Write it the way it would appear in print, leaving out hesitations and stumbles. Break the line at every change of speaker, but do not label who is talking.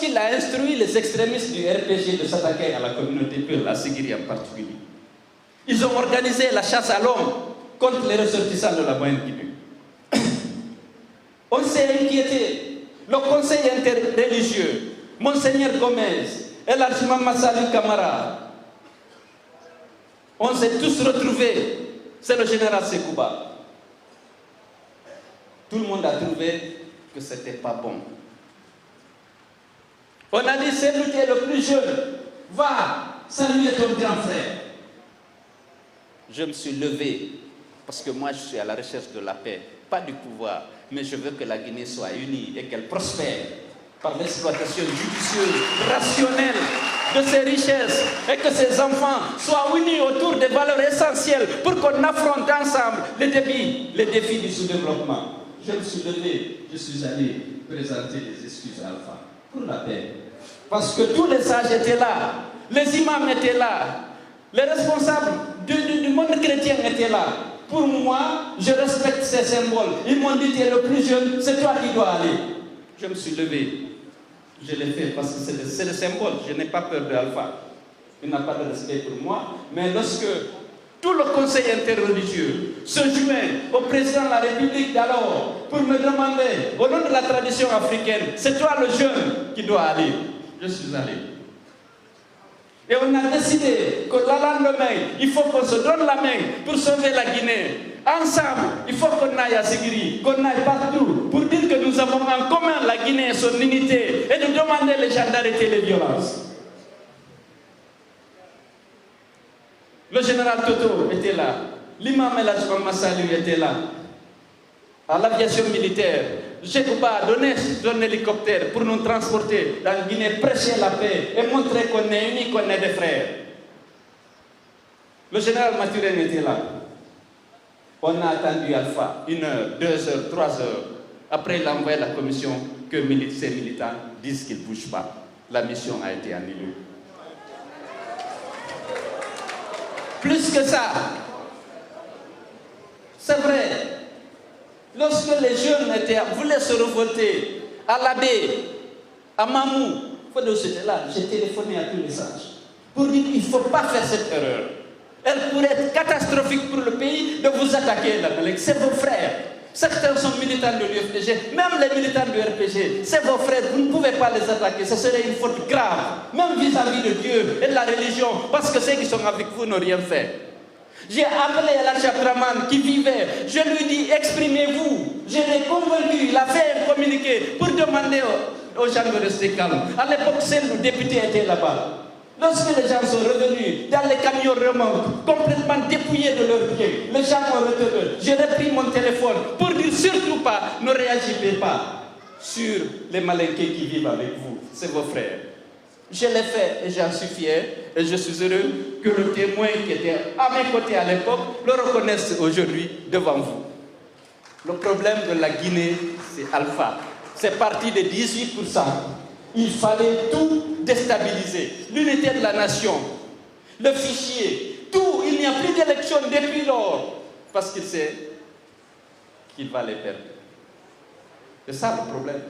lorsqu'il a instruit les extrémistes du RPG de s'attaquer à la communauté Peul, à Sigiri en particulier, ils ont organisé la chasse à l'homme contre les ressortissants de la Moyenne-Guinée. On s'est inquiété. Le conseil interreligieux, Monseigneur Gomez, et l'archimam Massaly Camara, on s'est tous retrouvés. C'est le général Sekouba. Tout le monde a trouvé que ce n'était pas bon. On a dit, c'est lui qui est le plus jeune, va saluer ton grand frère. Je me suis levé parce que moi je suis à la recherche de la paix, pas du pouvoir, mais je veux que la Guinée soit unie et qu'elle prospère par l'exploitation judicieuse, rationnelle de ses richesses et que ses enfants soient unis autour des valeurs essentielles pour qu'on affronte ensemble les défis du sous-développement. Je me suis levé, je suis allé présenter des excuses à Alpha pour la paix. Parce que tous les sages étaient là, les imams étaient là, les responsables du monde chrétien étaient là. Pour moi, je respecte ces symboles. Ils m'ont dit, tu es le plus jeune, c'est toi qui dois aller. Je me suis levé. Je l'ai fait parce que c'est le symbole. Je n'ai pas peur de Alpha. Il n'a pas de respect pour moi. Mais lorsque tout le conseil interreligieux se joint au président de la République d'alors pour me demander, au nom de la tradition africaine, c'est toi le jeune qui dois aller. Je suis allé. Et on a décidé que le lendemain, il faut qu'on se donne la main pour sauver la Guinée. Ensemble, il faut qu'on aille à Sigiri, qu'on aille partout, pour dire que nous avons en commun la Guinée et son unité, et de demander les gens d'arrêter les violences. Le général Toto était là, l'imam El Hadj Massaly était là. À l'aviation militaire, Sekouba a donné son hélicoptère pour nous transporter dans la Guinée, prêcher la paix et montrer qu'on est unis, qu'on est des frères. Le général Mathurin était là. On a attendu Alpha 1 heure, 2 heures, 3 heures. Après, il a envoyé la commission que ces militants disent qu'ils ne bougent pas. La mission a été annulée. Plus que ça, c'est vrai. Lorsque les jeunes voulaient se révolter à l'abbé, à Mamou, j'étais là, j'ai téléphoné à tous les sages pour dire qu'il ne faut pas faire cette erreur. Elle pourrait être catastrophique pour le pays de vous attaquer, c'est vos frères. Certains sont militants de l'UFDG, même les militants du RPG, c'est vos frères, vous ne pouvez pas les attaquer, ce serait une faute grave, même vis-à-vis de Dieu et de la religion, parce que ceux qui sont avec vous n'ont rien fait. J'ai appelé El Hadj Abdraman qui vivait, je lui dis exprimez-vous. Je l'ai convaincu, il a fait un communiqué pour demander aux gens de rester calmes. À l'époque, seul le député était là-bas. Lorsque les gens sont revenus dans les camions remorques, complètement dépouillés de leurs pieds, les gens ont retenu. J'ai repris mon téléphone pour dire surtout pas, ne réagissez pas sur les malinqués qui vivent avec vous, c'est vos frères. Je l'ai fait et j'en suis fier et je suis heureux que le témoin qui était à mes côtés à l'époque le reconnaisse aujourd'hui devant vous. Le problème de la Guinée, c'est Alpha. C'est parti de 18%. Il fallait tout déstabiliser. L'unité de la nation, le fichier, tout. Il n'y a plus d'élection depuis lors parce qu'il sait qu'il va les perdre. C'est ça le problème.